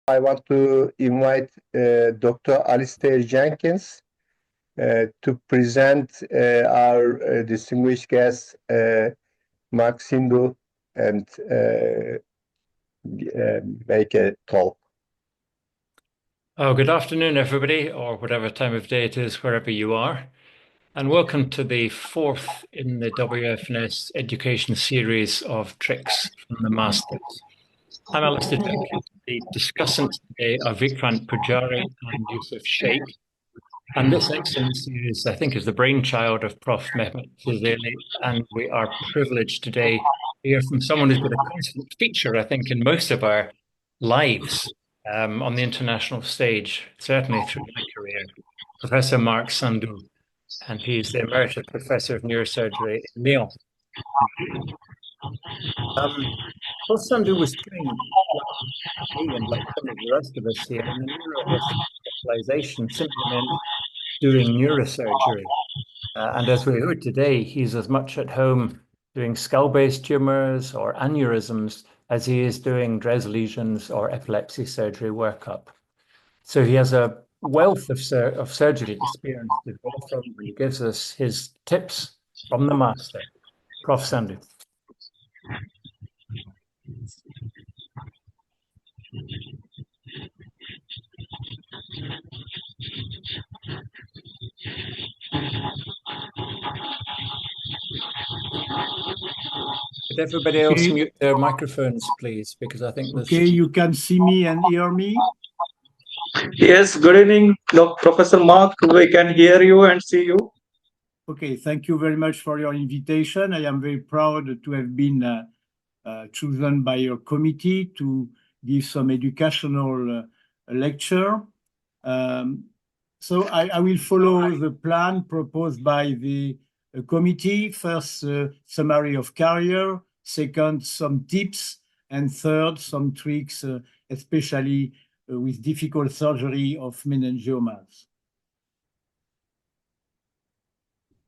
I want to invite Dr. Alistair Jenkins to present our distinguished guest, Marc Sindou, and make a talk. Oh, good afternoon, everybody, or whatever time of day it is, wherever you are. And welcome to the fourth in the WFNS education series of tricks from the masters. I'm Alistair. The discussants today are Vikrant, Pujari and Yousuf, Shaikh. And this excellent series, I think, is the brainchild of Prof. Mehmet Cizeli, and we are privileged today to hear from someone who's got a constant feature, I think, in most of our lives on the international stage, certainly through my career, Professor Marc Sindou, and he's the Emeritus Professor of Neurosurgery in Lyon. Prof. Sindou was trained, like me and like some of the rest of us here, in the neurohospital specialization simply meant doing neurosurgery. And as we heard today, he's as much at home doing skull-based tumors or aneurysms as he is doing Dres lesions or epilepsy surgery workup. So he has a wealth of surgery experience to draw from, and he gives us his tips from the master, Prof. Sindou. Could everybody else mute their microphones, please? Because I think there's... Okay, you can see me and hear me? Yes, good evening, Professor Marc. We can hear you and see you. Okay, thank you very much for your invitation. I am very proud to have been chosen by your committee to give some educational lecture. So I will follow the plan proposed by the committee. First, summary of career. Second, some tips. And third, some tricks, especially with difficult surgery of meningiomas.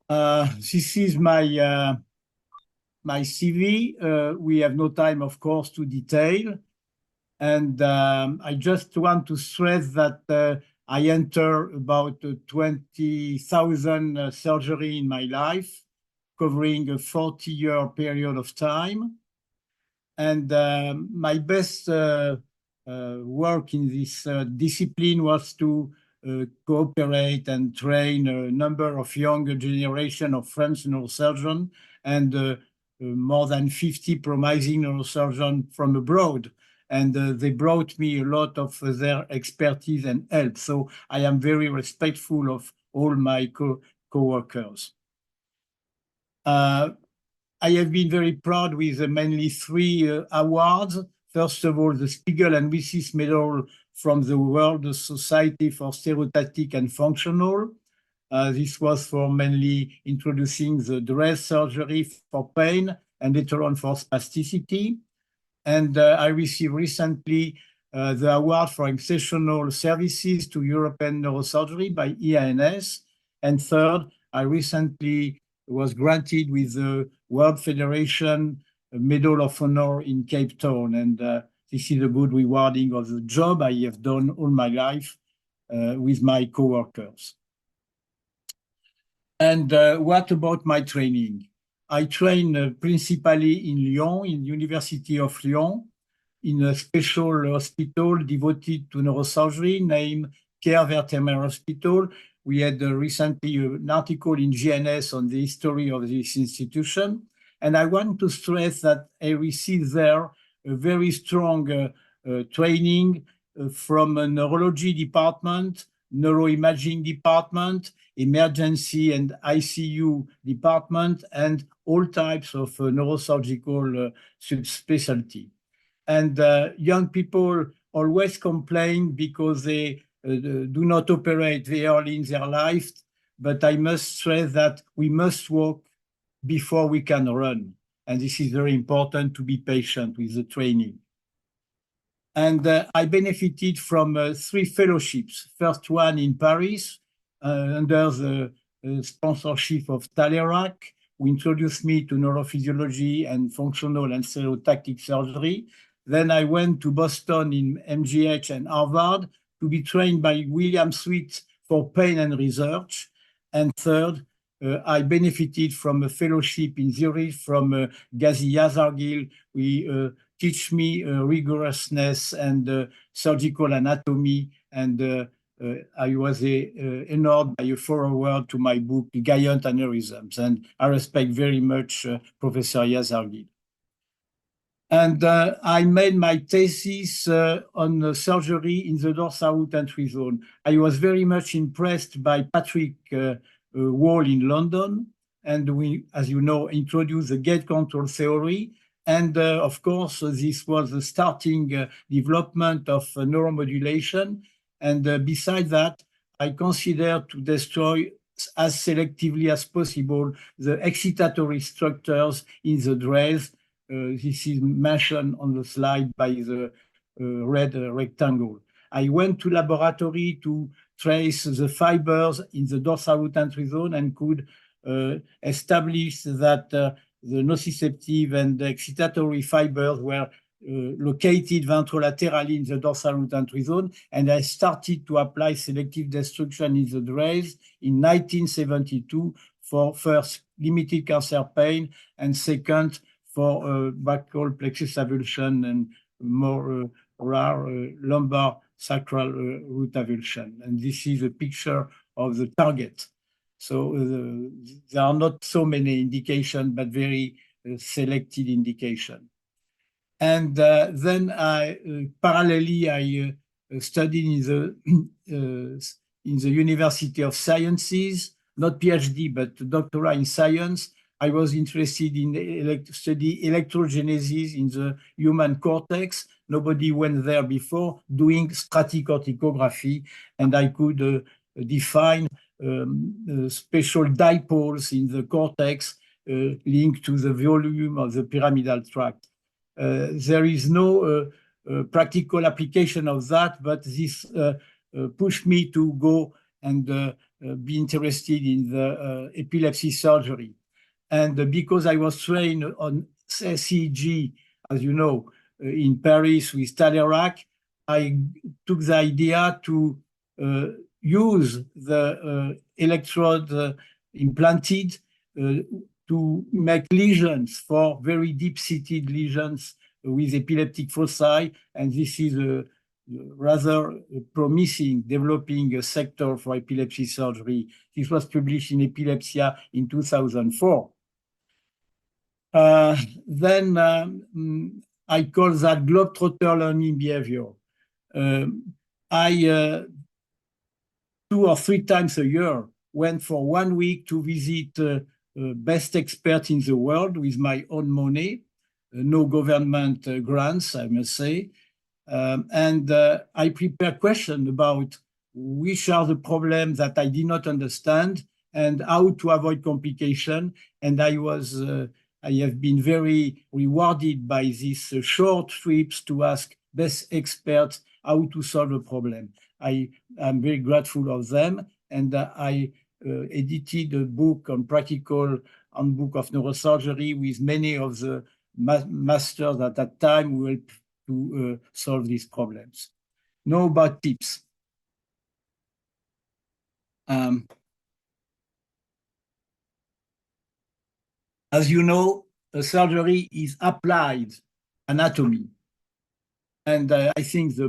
This is my CV. We have no time, of course, to detail. And I just want to stress that I enter about 20,000 surgery in my life, covering a 40-year period of time. And my best work in this discipline was to cooperate and train a number of younger generation of French neurosurgeons and more than 50 promising neurosurgeons from abroad. And they brought me a lot of their expertise and help. So I am very respectful of all my co-workers. I have been very proud with mainly 3 awards. First of all, the Spiegel and Wyss Medal from the World Society for Stereotactic and Functional. This was for mainly introducing the Dres surgery for pain and later on for spasticity. And I received recently the award for exceptional services to European neurosurgery by EANS. And third, I recently was granted with the World Federation Medal of Honor in Cape Town. And this is a good rewarding of the job I have done all my life with my co-workers. And what about my training? I train principally in Lyon, in the University of Lyon, in a special hospital devoted to neurosurgery named Care Vertemer Hospital. We had recently an article in GNS on the history of this institution. And I want to stress that I received there a very strong training from a neurology department, neuroimaging department, emergency and ICU department, and all types of neurosurgical subspecialty. And young people always complain because they do not operate very early in their life, but I must stress that we must walk before we can run. And this is very important to be patient with the training. And I benefited from 3 fellowships. First one in Paris, under the sponsorship of Talerac, who introduced me to neurophysiology and functional and stereotactic surgery. Then I went to Boston in MGH and Harvard to be trained by William Sweet for pain and research. And third, I benefited from a fellowship in Zurich from Ghazi Yazargil. We teach me rigorousness and surgical anatomy, and I was honored by a foreword to my book, Giant Aneurysms, and I respect very much Professor Yazargil. And I made my thesis on surgery in the dorsal root entry zone. I was very much impressed by Patrick Wall in London, and we, as you know, introduced the gate control theory. And of course, this was the starting development of neuromodulation. And besides that, I consider to destroy as selectively as possible the excitatory structures in the DRES. This is mentioned on the slide by the red rectangle. I went to laboratory to trace the fibers in the dorsal root entry zone and could establish that the nociceptive and the excitatory fibers were located ventrolaterally in the dorsal root entry zone, and I started to apply selective destruction in the DRES in 1972 for first limited cancer pain and second for brachial plexus avulsion and more rare lumbar sacral root avulsion. And this is a picture of the target. So there are not so many indications, but very selected indication. And then parallelly, I studied in the University of Sciences, not PhD, but doctorate in science. I was interested in study electrogenesis in the human cortex. Nobody went there before, doing straticorticography, and I could define special dipoles in the cortex linked to the volume of the pyramidal tract. There is no practical application of that, but this pushed me to go and be interested in the epilepsy surgery. And because I was trained on CG, as you know, in Paris with Talleyrand, I took the idea to use the electrode implanted to make lesions for very deep-seated lesions with epileptic foci. And this is a rather promising developing sector for epilepsy surgery. This was published in Epilepsia in 2004. Then I call that globetrotter learning behavior. I 2 or 3 times a year went for 1 week to visit best experts in the world with my own money, no government grants, I must say. And I prepare questions about which are the problems that I did not understand and how to avoid complication. And I have been very rewarded by these short trips to ask best experts how to solve a problem. I am very grateful of them, and I edited a book on practical handbook of neurosurgery with many of the masters at that time who helped to solve these problems. Now about tips. As you know, a surgery is applied anatomy. And I think the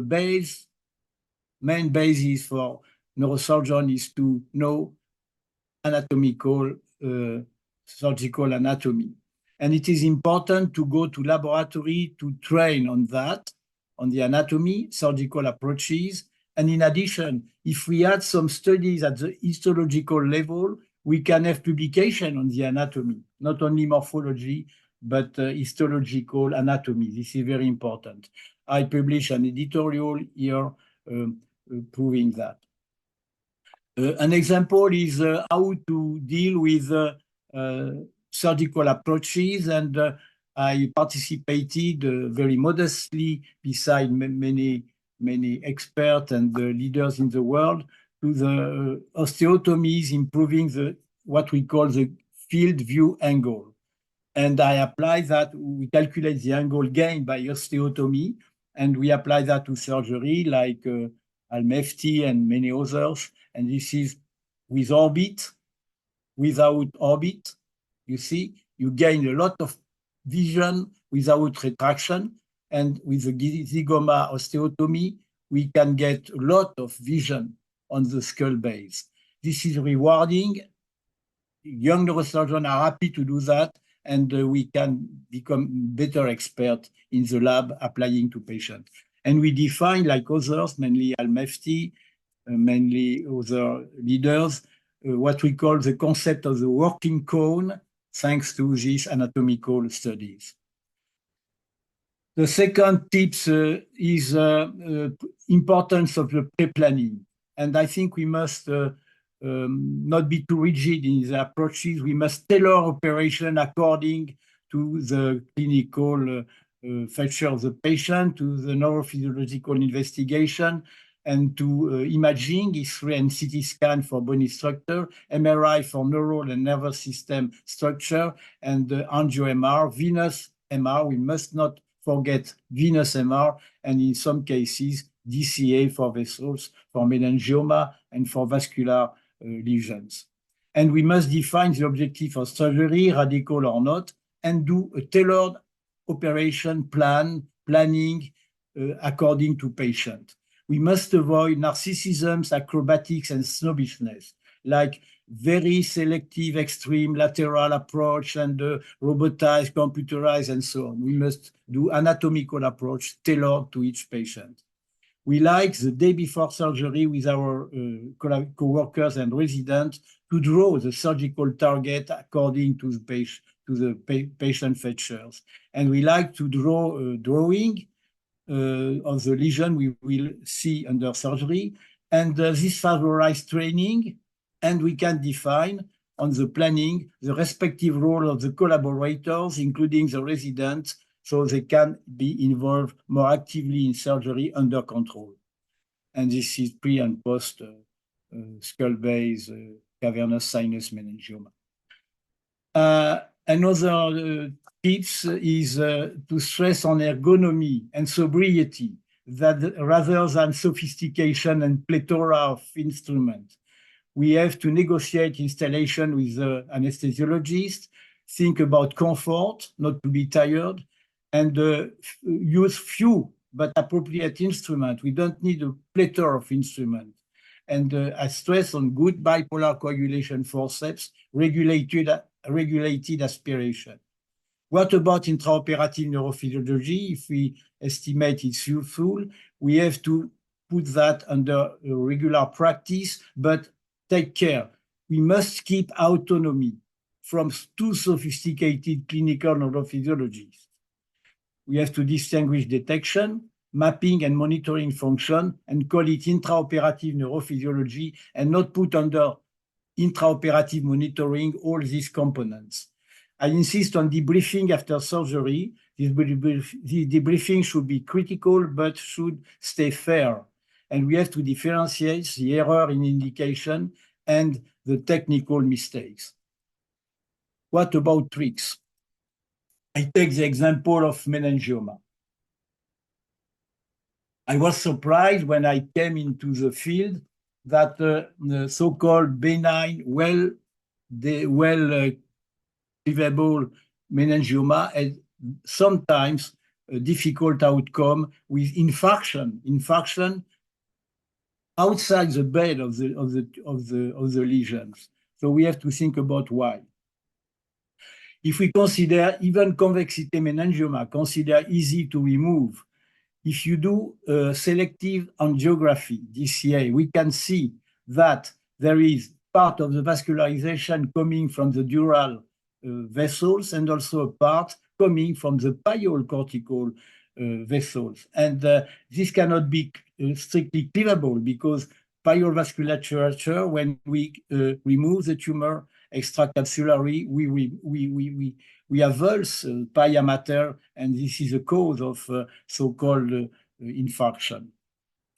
main basis for neurosurgeon is to know anatomical, surgical anatomy. And it is important to go to laboratory to train on that, on the anatomy, surgical approaches. And in addition, if we add some studies at the histological level, we can have publication on the anatomy, not only morphology, but histological anatomy. This is very important. I published an editorial here proving that. An example is how to deal with surgical approaches, and I participated very modestly beside many experts and leaders in the world to the osteotomies improving what we call the field view angle. And I apply that, we calculate the angle gained by osteotomy, and we apply that to surgery like Al-Mefti and many others. And this is with orbit, without orbit. You see, you gain a lot of vision without retraction. And with the zygoma osteotomy, we can get a lot of vision on the skull base. This is rewarding. Young neurosurgeons are happy to do that, and we can become better expert in the lab applying to patients. And we define, like others, mainly Al-Mefti, mainly other leaders, what we call the concept of the working cone, thanks to these anatomical studies. The second tips is importance of the pre-planning. And I think we must not be too rigid in the approaches. We must tailor operation according to the clinical feature of the patient, to the neurophysiological investigation, and to imaging, X-ray and CT scan for bony structure, MRI for neural and nervous system structure, and angio-MR, venous MR. We must not forget venous MR, and in some cases, DCA for vessels, for meningioma, and for vascular lesions. And we must define the objective of surgery, radical or not, and do a tailored operation planning according to patient. We must avoid narcissism, acrobatics, and snobbishness, like very selective extreme lateral approach and robotized, computerized, and so on. We must do anatomical approach tailored to each patient. We like the day before surgery with our co-workers and residents to draw the surgical target according to the patient features. And we like to draw a drawing of the lesion we will see under surgery. And this favorizes training, and we can define on the planning the respective role of the collaborators, including the residents, so they can be involved more actively in surgery under control. And this is pre and post skull base cavernous sinus meningioma. Another tips is to stress on ergonomy and sobriety, that rather than sophistication and plethora of instruments. We have to negotiate installation with the anesthesiologist, think about comfort, not to be tired, and use few but appropriate instruments. We don't need a plethora of instruments. And I stress on good bipolar coagulation forceps, regulated aspiration. What about intraoperative neurophysiology? If we estimate it's useful, we have to put that under regular practice, but take care. We must keep autonomy from too sophisticated clinical neurophysiologists. We have to distinguish detection, mapping, and monitoring function, and call it intraoperative neurophysiology, and not put under intraoperative monitoring all these components. I insist on debriefing after surgery. This debriefing should be critical, but should stay fair. And we have to differentiate the error in indication and the technical mistakes. What about tricks? I take the example of meningioma. I was surprised when I came into the field that the so-called benign, well-cleavable meningioma had sometimes a difficult outcome with infarction outside the bed of the lesions. So we have to think about why. If we consider even convexity meningioma, consider easy to remove, if you do selective angiography, DCA, we can see that there is part of the vascularization coming from the dural vessels and also a part coming from the pyocortical vessels. And this cannot be strictly cleavable because pyovasculature, when we remove the tumor extracapsularly, we avulse pia mater, and this is a cause of so-called infarction.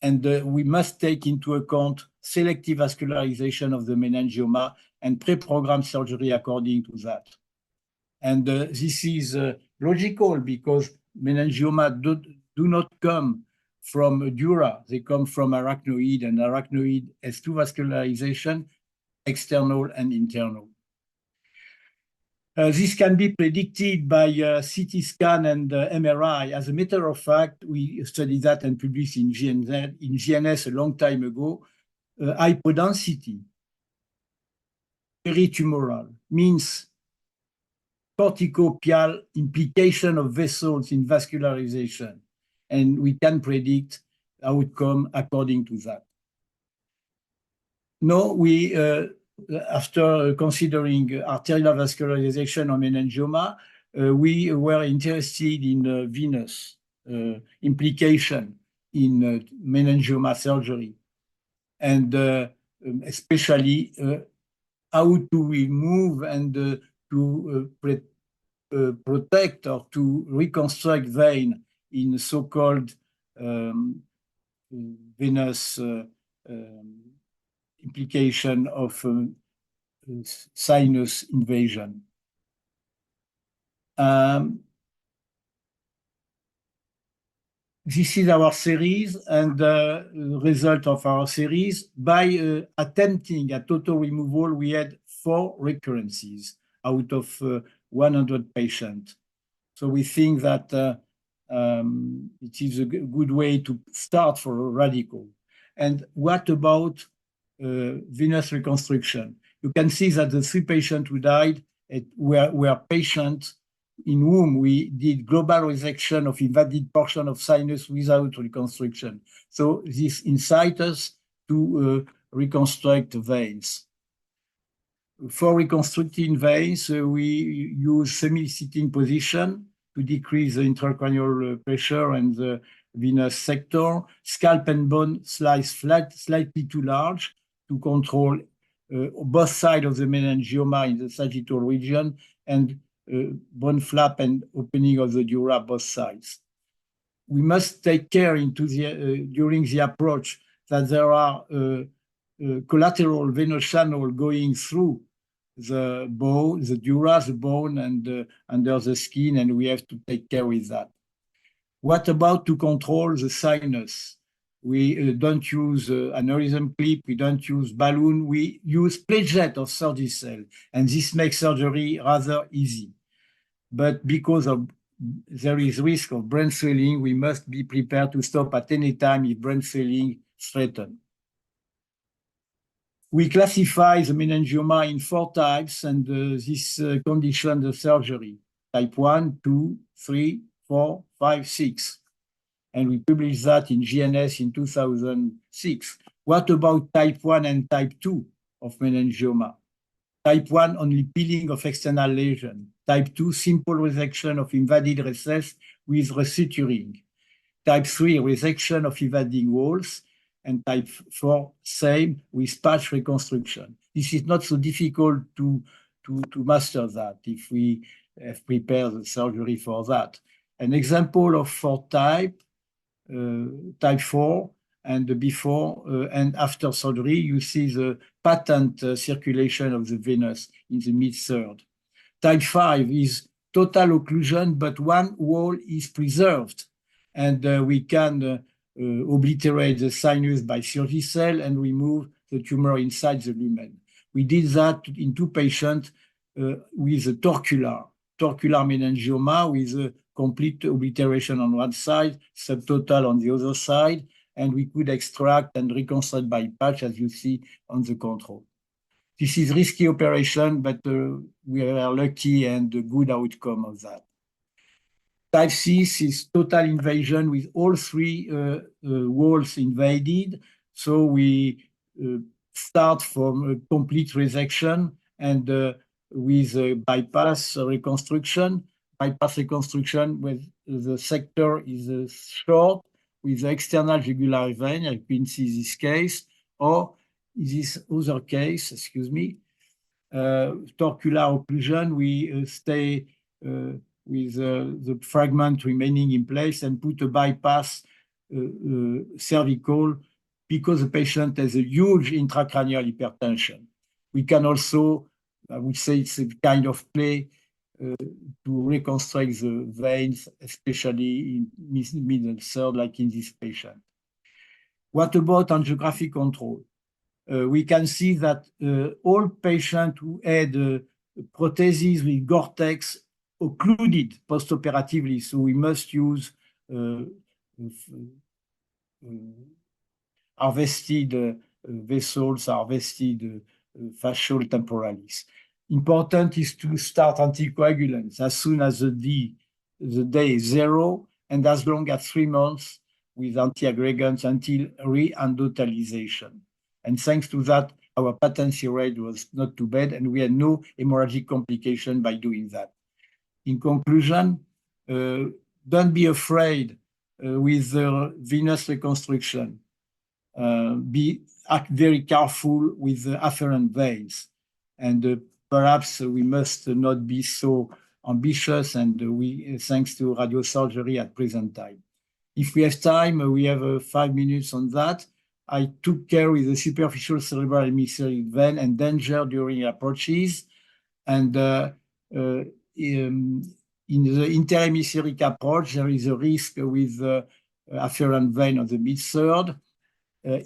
And we must take into account selective vascularization of the meningioma and pre-program surgery according to that. And this is logical because meningioma do not come from dura, they come from arachnoid, and arachnoid has two vascularization, external and internal. This can be predicted by CT scan and MRI. As a matter of fact, we studied that and published in GNS a long time ago. Hypodensity, peritumoral, means corticopial implication of vessels in vascularization. And we can predict outcome according to that. Now, we, after considering arterial vascularization of meningioma, we were interested in venous implication in meningioma surgery. And especially how to remove and to protect or to reconstruct vein in so-called venous implication of sinus invasion. This is our series, and the result of our series. By attempting a total removal, we had 4 recurrences out of 100 patients. So we think that it is a good way to start for a radical. And what about venous reconstruction? You can see that the 3 patients who died were patients in whom we did global resection of invaded portion of sinus without reconstruction. So this incites us to reconstruct veins. For reconstructing veins, we use semi-sitting position to decrease the intracranial pressure and the venous sector. Scalp and bone slice slightly too large to control both sides of the meningioma in the sagittal region, and bone flap and opening of the dura both sides. We must take care during the approach that there are collateral venous channel going through the bone, the dura, the bone, and under the skin, and we have to take care with that. What about to control the sinus? We don't use aneurysm clip, we don't use balloon, we use plate of Surgicel, and this makes surgery rather easy. But because there is risk of brain swelling, we must be prepared to stop at any time if brain swelling threatens. We classify the meningioma in 4 types, and this condition the surgery. Type 1, 2, 3, 4, 5, 6. And we published that in GNS in 2006. What about type 1 and type 2 of meningioma? Type 1, only peeling of external lesion. Type 2, simple resection of invaded recess with resuturing. Type 3, resection of invading walls. And type 4, same with patch reconstruction. This is not so difficult to master that if we have prepared the surgery for that. An example of 4 type 4, and before and after surgery, you see the patent circulation of the venous in the mid-third. Type 5 is total occlusion, but one wall is preserved, and we can obliterate the sinus by Surgicel and remove the tumor inside the lumen. We did that in 2 patients with a torcular meningioma with a complete obliteration on one side, subtotal on the other side, and we could extract and reconstruct by patch, as you see on the control. This is risky operation, but we are lucky and a good outcome of that. Type 6 is total invasion with all 3 walls invaded. So we start from a complete resection and with a bypass reconstruction. Bypass reconstruction with the sector is short with the external jugular vein, you can see this case, or this other case, excuse me, torcular occlusion, we stay with the fragment remaining in place and put a bypass cervical because the patient has a huge intracranial hypertension. We can also, I would say it's a kind of play, reconstruct the veins, especially in middle third, like in this patient. What about angiographic control? We can see that all patients who had prostheses with Gore-Tex occluded postoperatively, so we must use harvested vessels, harvested fascial temporalis. Important is to start anticoagulants as soon as the day 0 and as long as 3 months with antiaggregants until re-endothelialization. And thanks to that, our patency rate was not too bad, and we had no hemorrhagic complication by doing that. In conclusion, don't be afraid with the venous reconstruction. Act very careful with the afferent veins, and perhaps we must not be so ambitious, and thanks to radiosurgery at present time. If we have time, we have 5 minutes on that. I took care with the superficial cerebral hemispheric vein and danger during approaches, and in the interhemispheric approach, there is a risk with the afferent vein of the mid-third.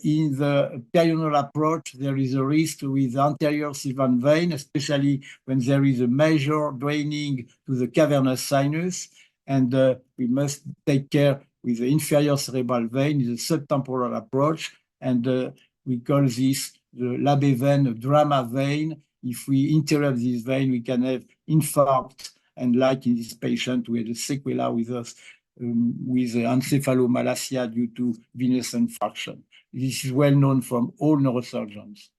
In the perineal approach, there is a risk with anterior sylvan vein, especially when there is a major draining to the cavernous sinus, and we must take care with the inferior cerebral vein, the subtemporal approach, and we call this the Labbé vein, a drama vein. If we interrupt this vein, we can have infarct, and like in this patient, we had a sequela with us with encephalomalacia due to venous infarction. This is well known from all neurosurgeons.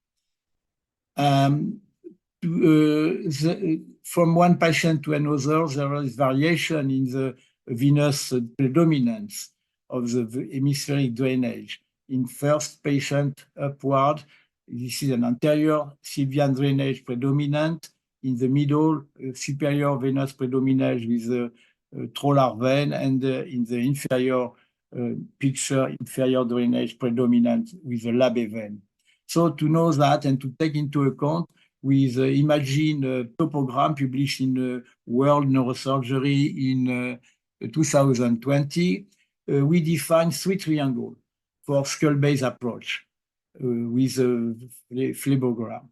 From one patient to another, there is variation in the venous predominance of the hemispheric drainage. In first patient upward, this is an anterior sylvian drainage predominant. In the middle, superior venous predominance with the trolar vein, and in the inferior picture, inferior drainage predominant with the Labbé vein. So to know that and to take into account with imagine topogram published in World Neurosurgery in 2020, we define 3 triangles for skull-base approach with a phlebogram.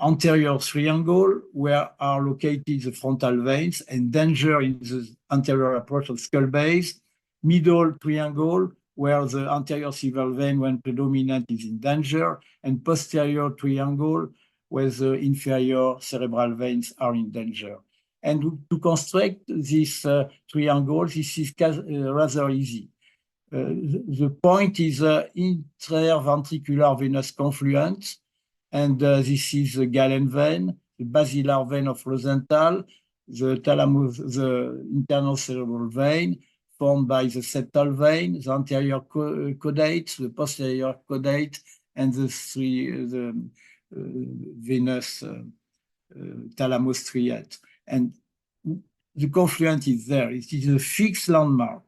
Anterior triangle, where are located the frontal veins and danger in the anterior approach of skull base. Middle triangle, where the anterior cerebral vein, when predominant, is in danger, and posterior triangle, where the inferior cerebral veins are in danger. And to construct this triangle, this is rather easy. The point is interventricular venous confluence, and this is the Galen vein, the basilar vein of Rosenthal, the thalamus, the internal cerebral vein, formed by the septal vein, the anterior caudate, the posterior caudate, and the venous thalamus striate. And the confluence is there. It is a fixed landmark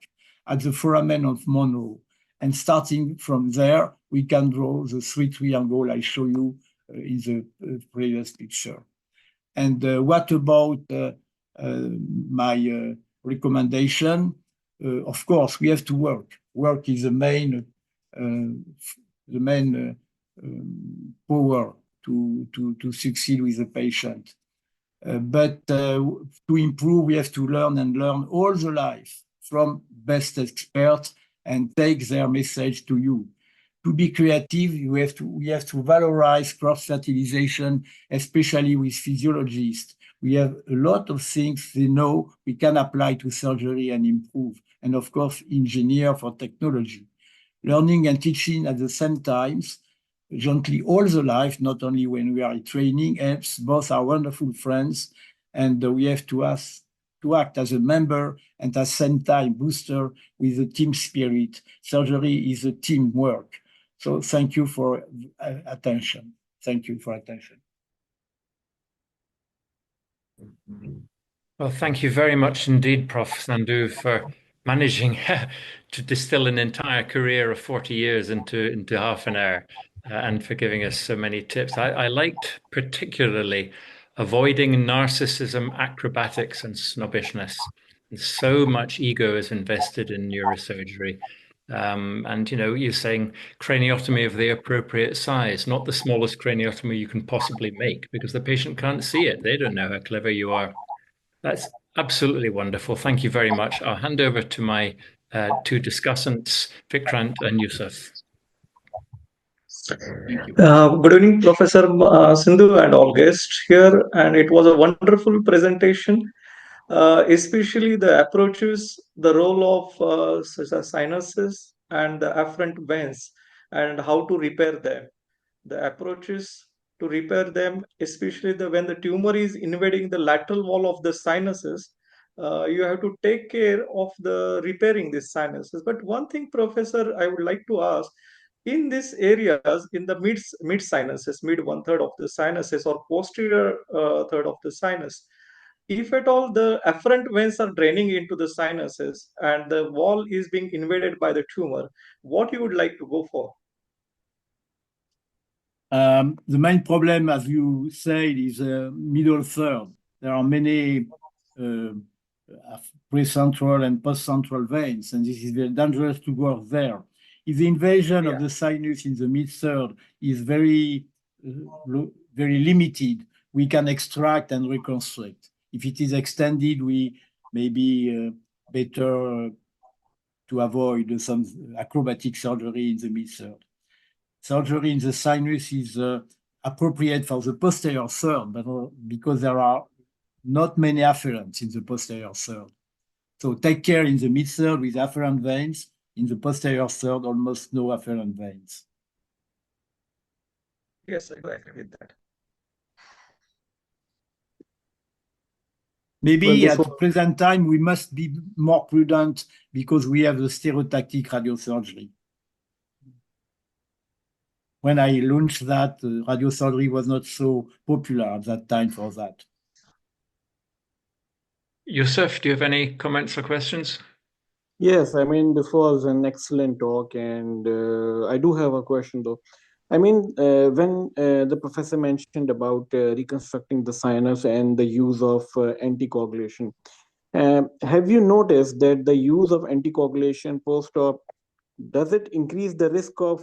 at the foramen of Monroe. And starting from there, we can draw the 3 triangles I show you in the previous picture. And what about my recommendation? Of course, we have to work. Work is the main power to succeed with the patient. But to improve, we have to learn and learn all the life from best experts and take their message to you. To be creative, we have to valorize cross-fertilization, especially with physiologists. We have a lot of things they know we can apply to surgery and improve. And of course, engineer for technology. Learning and teaching at the same time, jointly all the life, not only when we are in training, helps. Both are wonderful friends, and we have to act as a member and at the same time booster with the team spirit. Surgery is a teamwork. So thank you for attention. Thank you for attention. Well, thank you very much indeed, Prof. Sindou, for managing to distill an entire career of 40 years into half an hour, and for giving us so many tips. I liked particularly avoiding narcissism, acrobatics, and snobbishness. And so much ego is invested in neurosurgery. And you're saying craniotomy of the appropriate size, not the smallest craniotomy you can possibly make, because the patient can't see it. They don't know how clever you are. That's absolutely wonderful. Thank you very much. I'll hand over to my two discussants, Vikrant and Yousuf. Thank you. Good evening, Professor Sindhu and all guests here. And it was a wonderful presentation, especially the approaches, the role of such as sinuses and the afferent veins, and how to repair them. The approaches to repair them, especially when the tumor is invading the lateral wall of the sinuses, you have to take care of the repairing these sinuses. But one thing, Professor, I would like to ask, in these areas, in the mid sinuses, mid 1/3 of the sinuses or posterior third of the sinus, if at all the afferent veins are draining into the sinuses and the wall is being invaded by the tumor, what you would like to go for? The main problem, as you said, is middle third. There are many precentral and postcentral veins, and this is very dangerous to go there. If the invasion of the sinus in the mid third is very limited, we can extract and reconstruct. If it is extended, we may be better to avoid some acrobatic surgery in the mid third. Surgery in the sinus is appropriate for the posterior third, but because there are not many afferents in the posterior third. So take care in the mid third with afferent veins. In the posterior third, almost no afferent veins. Yes, I do agree with that. Maybe at the present time, we must be more prudent because we have the stereotactic radiosurgery. When I launched that, radiosurgery was not so popular at that time for that. Yousuf, do you have any comments or questions? Yes, I mean, this was an excellent talk, and I do have a question though. I mean, when the professor mentioned about reconstructing the sinus and the use of anticoagulation, have you noticed that the use of anticoagulation post-op, does it increase the risk of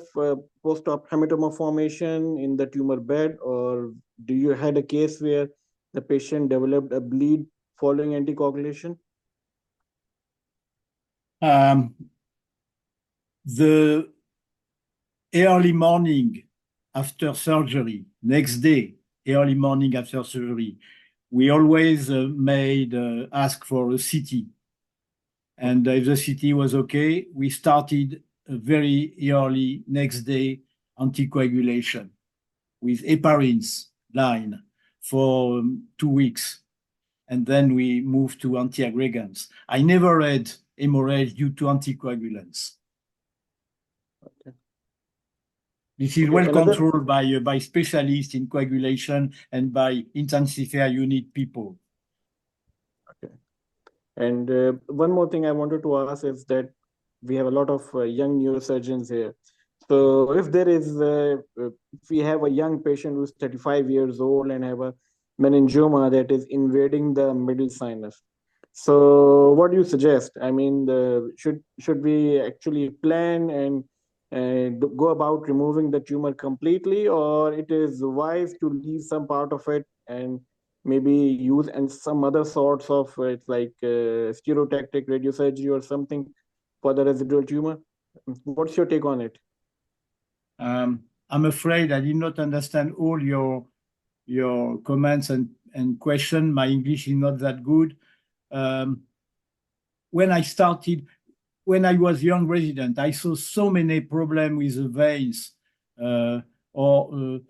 post-op hematoma formation in the tumor bed, or do you had a case where the patient developed a bleed following anticoagulation? The early morning after surgery, next day, early morning after surgery, we always ask for a CT. And if the CT was okay, we started a very early next day anticoagulation with heparins line for 2 weeks. And then we moved to antiaggregants. I never had hemorrhage due to anticoagulants. Okay. This is well controlled by specialists in coagulation and by intensive care unit people. Okay. And one more thing I wanted to ask is that we have a lot of young neurosurgeons here. So if there is, if we have a young patient who's 35 years old and have a meningioma that is invading the middle sinus, so what do you suggest? I mean, should we actually plan and go about removing the tumor completely, or it is wise to leave some part of it and maybe use and some other sorts of it's like stereotactic radiosurgery or something for the residual tumor? What's your take on it? I'm afraid I did not understand all your comments and question. My English is not that good. When I was young resident, I saw so many problems with the veins or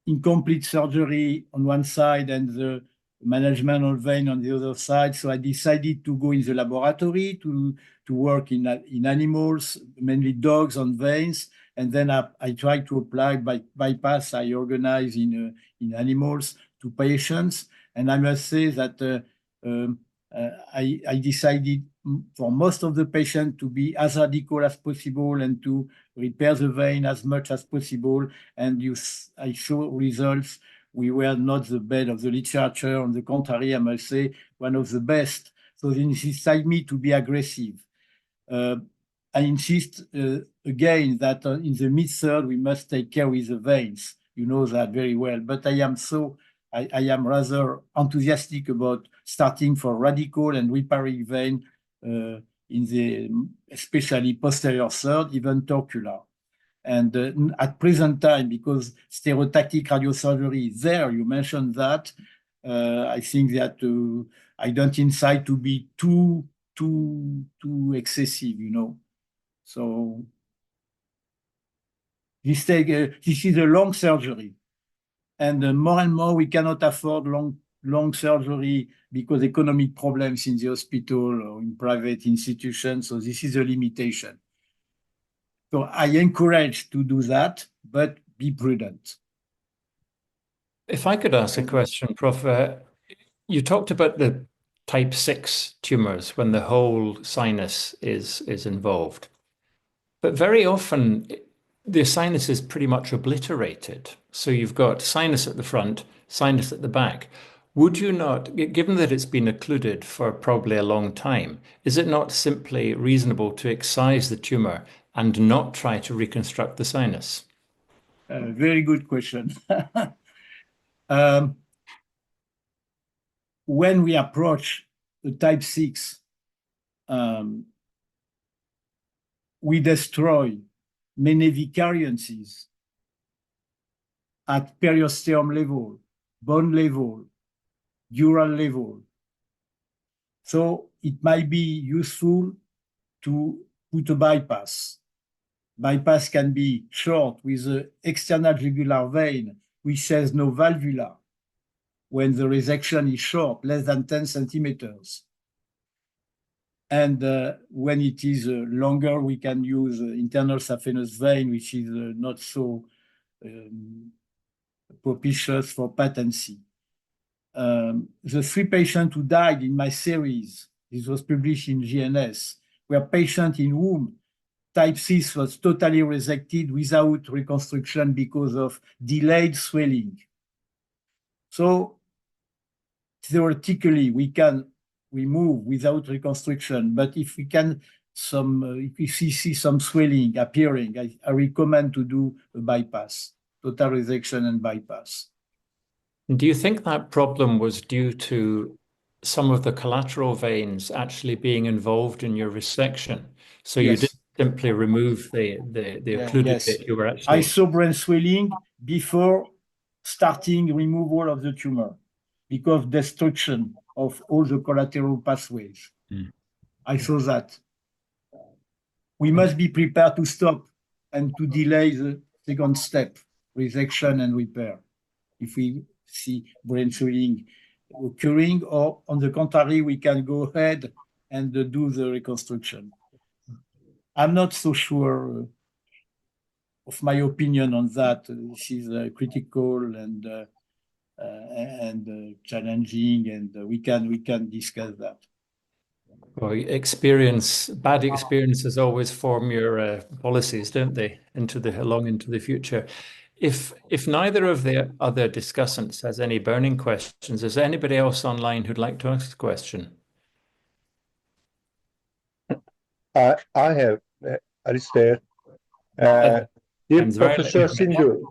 incomplete surgery on one side and the management of vein on the other side. So I decided to go in the laboratory to work in animals, mainly dogs on veins. And then I tried to apply bypass I organize in animals to patients. And I must say that I decided for most of the patients to be as radical as possible and to repair the vein as much as possible. And I saw results we were not the best of the literature. On the contrary, I must say, one of the best. So they insist me to be aggressive. I insist again that in the mid-third, we must take care with the veins. You know that very well. But I am rather enthusiastic about starting for radical and repairing vein in the especially posterior third, even torcular. And at present time, because stereotactic radiosurgery is there, you mentioned that, I think that I don't incite to be too excessive, you know. So this is a long surgery, and more and more we cannot afford long surgery because economic problems in the hospital or in private institutions. So this is a limitation. So I encourage to do that, but be prudent. If I could ask a question, Prof. You talked about the type 6 tumors when the whole sinus is involved. But very often, the sinus is pretty much obliterated. So you've got sinus at the front, sinus at the back. Would you not, given that it's been occluded for probably a long time, is it not simply reasonable to excise the tumor and not try to reconstruct the sinus? Very good question. When we approach the type 6, we destroy many vicariances at periosteum level, bone level, dural level. So it might be useful to put a bypass. Bypass can be short with the external jugular vein, which has no valvula when the resection is short, less than 10 centimeters. And when it is longer, we can use internal saphenous vein, which is not so propitious for patency. The 3 patients who died in my series, this was published in GNS, were patients in whom type 6 was totally resected without reconstruction because of delayed swelling. So theoretically, we can remove without reconstruction, but if we can if we see some swelling appearing, I recommend to do a bypass, total resection and bypass. Do you think that problem was due to some of the collateral veins actually being involved in your resection? So Yes. You didn't simply remove the occluded Yes. bit, you were actually... I saw brain swelling before starting removal of the tumor because destruction of all the collateral pathways. I saw that. We must be prepared to stop and to delay the second step, resection and repair, if we see brain swelling occurring, or on the contrary, we can go ahead and do the reconstruction. I'm not so sure of my opinion on that. This is critical and challenging, and we can discuss that. Well, bad experiences always form your policies, don't they, long into the future. If neither of the other discussants has any burning questions, is there anybody else online who'd like to ask a question? I have, Alistair. Dear Professor Sindou.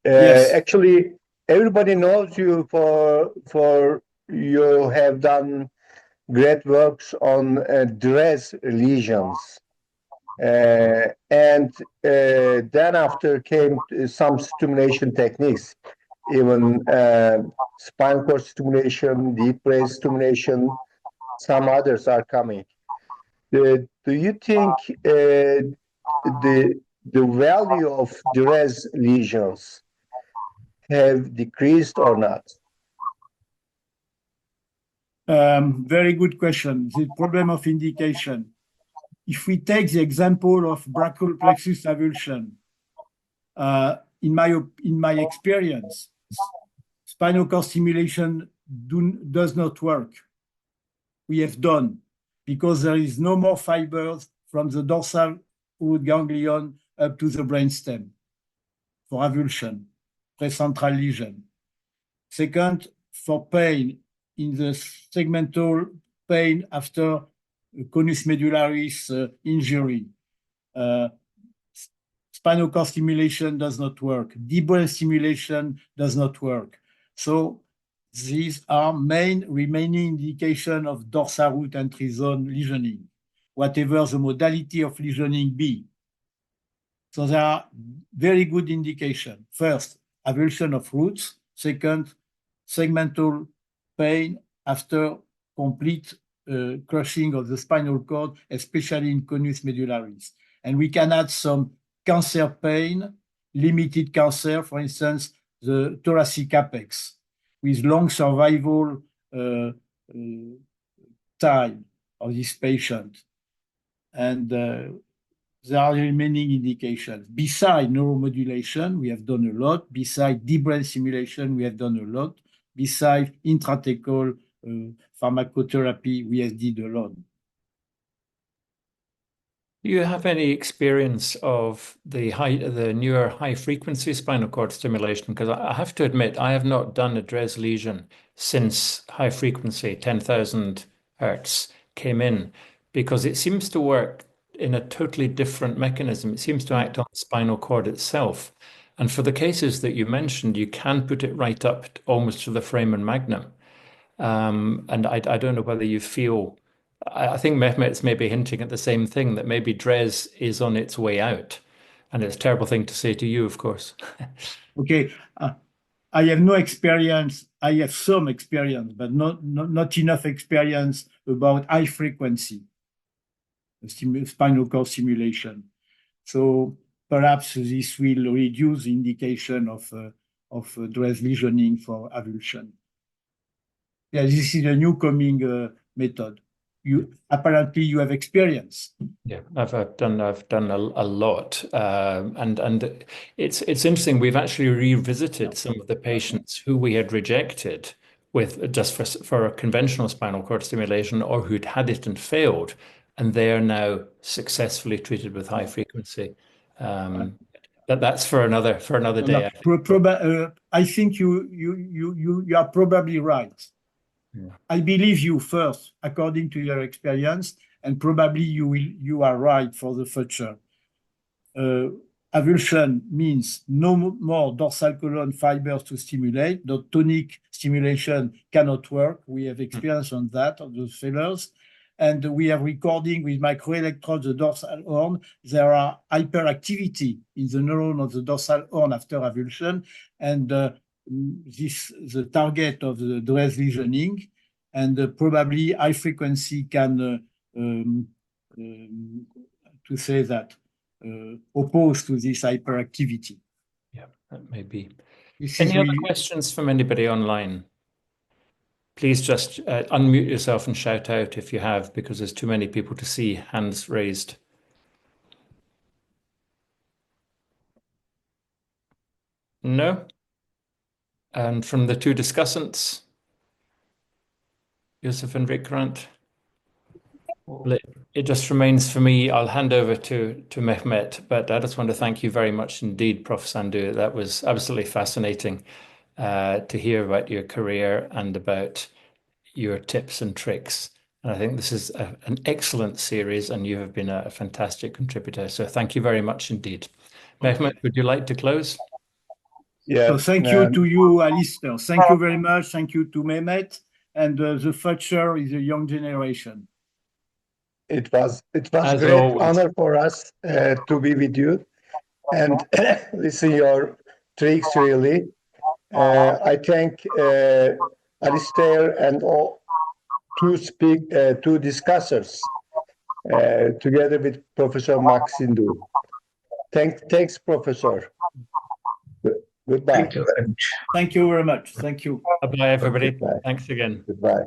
Yes. Actually, everybody knows you for you have done great works on DRES lesions. And then after came some stimulation techniques, even spinal cord stimulation, deep brain stimulation, some others are coming. Do you think the value of DRES lesions have decreased or not? Very good question. The problem of indication. If we take the example of brachial plexus avulsion, in my experience, spinal cord stimulation does not work. We have done because there is no more fibers from the dorsal root ganglion up to the brainstem. for avulsion, precentral lesion. Second, for pain in the segmental pain after conus medullaris injury. Spinal cord stimulation does not work. Deep brain stimulation does not work. So these are main remaining indication of dorsal root entry zone lesioning, whatever the modality of lesioning be. So there are very good indication. First, avulsion of roots. Second, segmental pain after complete crushing of the spinal cord, especially in conus medullaris. And we can add some cancer pain, limited cancer, for instance, the thoracic apex, with long survival time of this patient. And there are remaining indications. Besides neuromodulation, we have done a lot. Besides deep brain stimulation, we have done a lot. Besides intrathecal pharmacotherapy, we have did a lot. Do you have any experience of the newer high-frequency spinal cord stimulation? Because I have to admit, I have not done a DRES lesion since high-frequency 10,000 hertz came in, because it seems to work in a totally different mechanism. It seems to act on the spinal cord itself. And for the cases that you mentioned, you can put it right up almost to the foramen magnum. And I don't know whether you feel, I think Mehmet's maybe hinting at the same thing, that maybe DRES is on its way out. And it's a terrible thing to say to you, of course. Okay. I have no experience. I have some experience, but not enough experience about high frequency spinal cord stimulation. So perhaps this will reduce the indication of DRES lesioning for avulsion. Yeah, this is a new coming method. Apparently you have experience. Yeah, I've done a lot, and it's interesting. We've actually revisited some of the patients who we had rejected with just for a conventional spinal cord stimulation, or who'd had it and failed, and they are now successfully treated with high frequency. That's for another day. I think you are probably right. Yeah. I believe you first, according to your experience, and probably you are right for the future. Avulsion means no more dorsal column fibers to stimulate. The tonic stimulation cannot work. We have experience on that, of those failures. And we are recording with microelectrodes the dorsal horn. There are hyperactivity in the neuron of the dorsal horn after avulsion. And the target of the DRES lesioning, and probably high frequency can, to say that, opposed to this hyperactivity. Yeah, that may be. Any other questions from anybody online? Please just unmute yourself and shout out if you have, because there's too many people to see hands raised. No? And from the two discussants, Yousuf and Vikrant? Well, it just remains for me, I'll hand over to Mehmet, but I just want to thank you very much indeed, Prof. Sindou. That was absolutely fascinating to hear about your career and about your tips and tricks. And I think this is an excellent series, and you have been a fantastic contributor. So thank you very much indeed. Mehmet, would you like to close? Yeah. So thank you to you, Alistair. Thank you very much. Thank you to Mehmet. And the future is a young generation. It was a great honor for us to be with you and listen your tricks, really. I thank Alistair and all two discussers together with Professor Marc Sindou. Thanks, Professor. Goodbye. Thank you very much. Thank you. Bye, everybody. Thanks again. Goodbye.